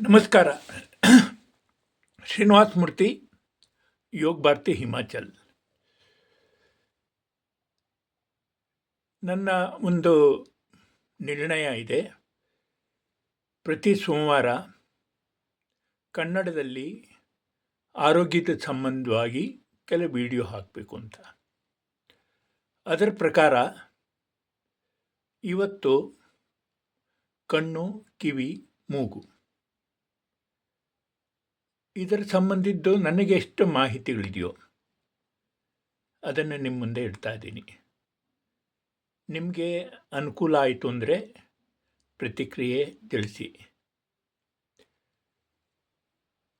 ನಮಸ್ಕಾರ. ಶ್ರೀನಿವಾಸ ಮೂರ್ತಿ, ಯೋಗ ಭಾರತಿ, ಹಿಮಾಚಲ್. ನನ್ನ ಒಂದು ನಿರ್ಣಯ ಇದೆ. ಪ್ರತಿ ಸೋಮವಾರ ಕನ್ನಡದಲ್ಲಿ ಆರೋಗ್ಯದ ಸಂಬಂಧವಾಗಿ ಕೆಲವು ವಿಡಿಯೋ ಹಾಕಬೇಕು ಅಂತ. ಅದರ ಪ್ರಕಾರ ಇವತ್ತು ಕಣ್ಣು, ಕಿವಿ, ಮೂಗು ಇದರ ಸಂಬಂಧಿದ್ದು ನನಗೆ ಎಷ್ಟು ಮಾಹಿತಿಗಳಿದೆಯೋ ಅದನ್ನು ನಿಮ್ಮ ಮುಂದೆ ಇಡ್ತಾ ಇದ್ದೀನಿ. ನಿಮಗೆ ಅನುಕೂಲ ಆಯಿತು ಅಂದರೆ ಪ್ರತಿಕ್ರಿಯೆ ತಿಳಿಸಿ.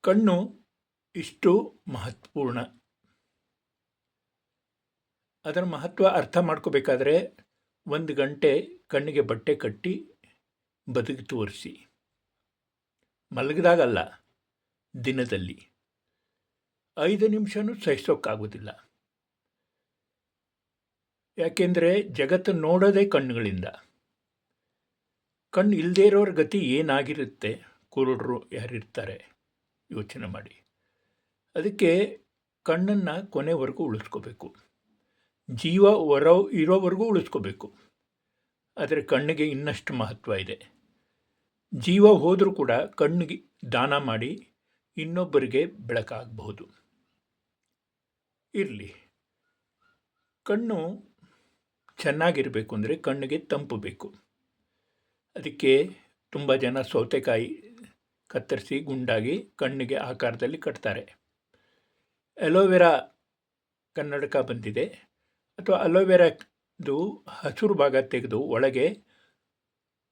ಕಣ್ಣು ಇಷ್ಟು ಮಹತ್ವಪೂರ್ಣ. ಅದರ ಮಹತ್ವ ಅರ್ಥ ಮಾಡ್ಕೋಬೇಕಾದ್ರೆ 1 ಗಂಟೆ ಕಣ್ಣಿಗೆ ಬಟ್ಟೆ ಕಟ್ಟಿ ಬದುಕಿ ತೋರಿಸಿ. ಮಲಗಿದಾಗಲ್ಲ, ದಿನದಲ್ಲಿ 5 ನಿಮಿಷನೂ ಸಹಿಸೋಕ್ಕಾಗೋದಿಲ್ಲ. ಯಾಕೆಂದರೆ ಜಗತ್ತು ನೋಡೋದೇ ಕಣ್ಣುಗಳಿಂದ. ಕಣ್ಣು ಇಲ್ಲದೇ ಇರೋರ ಗತಿ ಏನಾಗಿರುತ್ತೆ? ಕುರುಡರು ಯಾರಿರ್ತಾರೆ ಯೋಚನೆ ಮಾಡಿ. ಅದಕ್ಕೆ ಕಣ್ಣನ್ನು ಕೊನೆವರೆಗೂ ಉಳಿಸ್ಕೋಬೇಕು. ಜೀವ ಇರೋವರೆಗೂ ಉಳಿಸ್ಕೋಬೇಕು. ಆದರೆ ಕಣ್ಣಿಗೆ ಇನ್ನಷ್ಟು ಮಹತ್ವ ಇದೆ. ಜೀವ ಹೋದರೂ ಕೂಡ ಕಣ್ಣಿಗೆ ದಾನ ಮಾಡಿ ಇನ್ನೊಬ್ಬರಿಗೆ ಬೆಳಕಾಗಬಹುದು. ಇರಲಿ, ಕಣ್ಣು ಚೆನ್ನಾಗಿರಬೇಕು ಅಂದರೆ ಕಣ್ಣಿಗೆ ತಂಪು ಬೇಕು. ಅದಕ್ಕೆ ತುಂಬ ಜನ ಸೌತೆಕಾಯಿ ಕತ್ತರಿಸಿ ಗುಂಡಾಗಿ ಕಣ್ಣಿಗೆ ಆಕಾರದಲ್ಲಿ ಕಟ್ತಾರೆ. ಅಲೋವೆರಾ ಕನ್ನಡಕ ಬಂದಿದೆ. ಅಥವಾ ಅಲೋವೆರಾದು ಹಸಿರು ಭಾಗ ತೆಗೆದು ಒಳಗೆ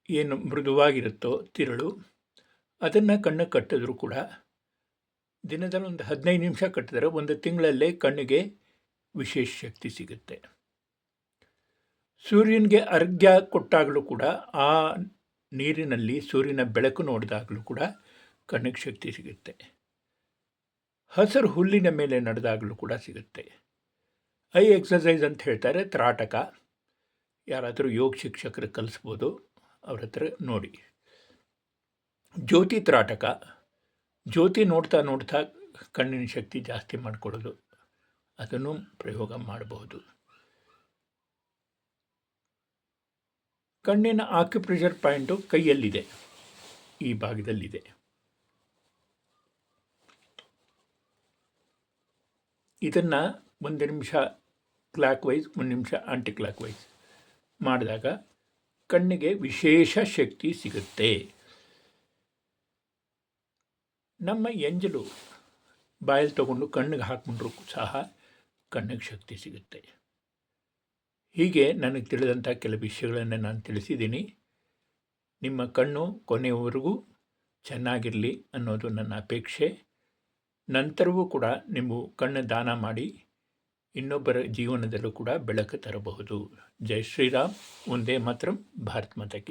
ಏನು ಮೃದುವಾಗಿರುತ್ತೋ ತಿರುಳು, ಅದನ್ನು ಕಣ್ಣು ಕಟ್ಟಿದ್ರೂ ಕೂಡ ದಿನದಲ್ಲಿ ಒಂದು 15 ನಿಮಿಷ ಕಟ್ಟಿದರೆ 1 ತಿಂಗಳಲ್ಲೇ ಕಣ್ಣಿಗೆ ವಿಶೇಷ ಶಕ್ತಿ ಸಿಗುತ್ತೆ. ಸೂರ್ಯನಿಗೆ ಅರ್ಘ್ಯ ಕೊಟ್ಟಾಗಲೂ ಕೂಡ, ಆ ನೀರಿನಲ್ಲಿ ಸೂರ್ಯನ ಬೆಳಕು ನೋಡಿದಾಗಲೂ ಕೂಡ ಕಣ್ಣಿಗೆ ಶಕ್ತಿ ಸಿಗುತ್ತೆ. ಹಸಿರು ಹುಲ್ಲಿನ ಮೇಲೆ ನಡೆದಾಗಲೂ ಕೂಡ ಸಿಗುತ್ತೆ. ಐ ಎಕ್ಸಸೈಸ್ ಅಂತ ಹೇಳ್ತಾರೆ, ತ್ರಾಟಕ. ಯಾರಾದರೂ ಯೋಗ ಶಿಕ್ಷಕರು ಕಲಿಸ್ಬೋದು, ಅವ್ರ ಹತ್ರ ನೋಡಿ. ಜ್ಯೋತಿ ತ್ರಾಟಕ, ಜ್ಯೋತಿ ನೋಡ್ತಾ ನೋಡ್ತಾ ಕಣ್ಣಿನ ಶಕ್ತಿ ಜಾಸ್ತಿ ಮಾಡಿಕೊಳ್ಳೋದು, ಅದನ್ನು ಪ್ರಯೋಗ ಮಾಡಬಹುದು. ಕಣ್ಣಿನ ಆಕ್ಯುಪ್ರೆಷರ್ ಪಾಯಿಂಟು ಕೈಯಲ್ಲಿದೆ, ಈ ಭಾಗದಲ್ಲಿದೆ. ಇದನ್ನು 1 ನಿಮಿಷ ಕ್ಲಾಕ್ ವೈಸ್, 1 ನಿಮಿಷ ಆಂಟಿ ಕ್ಲಾಕ್ ವೈಸ್ ಮಾಡಿದಾಗ ಕಣ್ಣಿಗೆ ವಿಶೇಷ ಶಕ್ತಿ ಸಿಗುತ್ತೆ. ನಮ್ಮ ಎಂಜಲು ಬಾಯಲ್ಲಿ ತಗೊಂಡು ಕಣ್ಣಿಗೆ ಹಾಕ್ಕೊಂಡ್ರೂ ಸಹ ಕಣ್ಣಿಗೆ ಶಕ್ತಿ ಸಿಗುತ್ತೆ. ಹೀಗೆ ನನಗೆ ತಿಳಿದಂಥ ಕೆಲವು ವಿಷಯಗಳನ್ನು ನಾನು ತಿಳಿಸಿದ್ದೀನಿ. ನಿಮ್ಮ ಕಣ್ಣು ಕೊನೆಯವರೆಗೂ ಚೆನ್ನಾಗಿರಲಿ ಅನ್ನೋದು ನನ್ನ ಅಪೇಕ್ಷೆ. ನಂತರವೂ ಕೂಡ ನೀವು ಕಣ್ಣು ದಾನ ಮಾಡಿ ಇನ್ನೊಬ್ಬರ ಜೀವನದಲ್ಲೂ ಕೂಡ ಬೆಳಕು ತರಬಹುದು. ಜೈ ಶ್ರೀರಾಮ್. ಒಂದೇ ಮಾತರಂ. ಭಾರತ್ ಮಾತಾ ಕಿ.